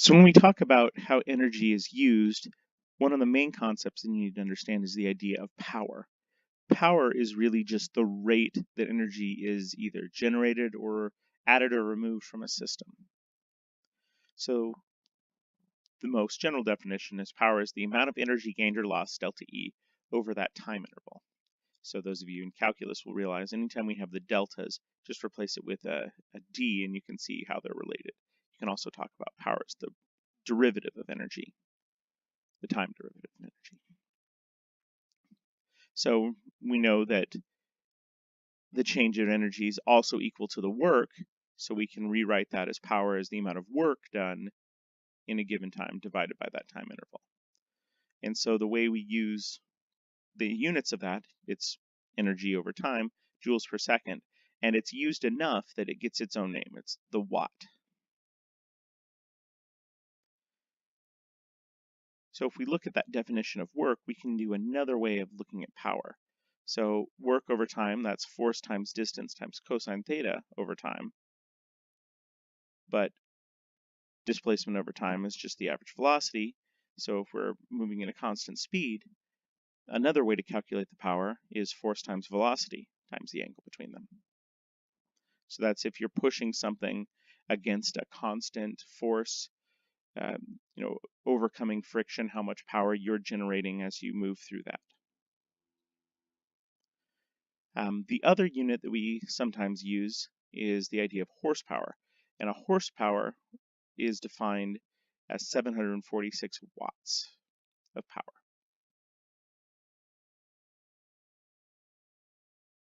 So when we talk about how energy is used, one of the main concepts that you need to understand is the idea of power. Power is really just the rate that energy is either generated or added or removed from a system. So the most general definition is power is the amount of energy gained or lost, delta E, over that time interval. So those of you in calculus will realize anytime we have the deltas, just replace it with a D and you can see how they're related. You can also talk about power as the derivative of energy, the time derivative of energy. So we know that the change in energy is also equal to the work, so we can rewrite that as power as the amount of work done in a given time divided by that time interval. And so the way we use the units of that, it's energy over time, joules per second, and it's used enough that it gets its own name. It's the watt. So if we look at that definition of work, we can do another way of looking at power. So work over time, that's force times distance times cosine theta over time. But displacement over time is just the average velocity. So if we're moving at a constant speed, another way to calculate the power is force times velocity times the angle between them. So that's if you're pushing something against a constant force, overcoming friction, how much power you're generating as you move through that. The other unit that we sometimes use is the idea of horsepower. And a horsepower is defined as 746 watts of power.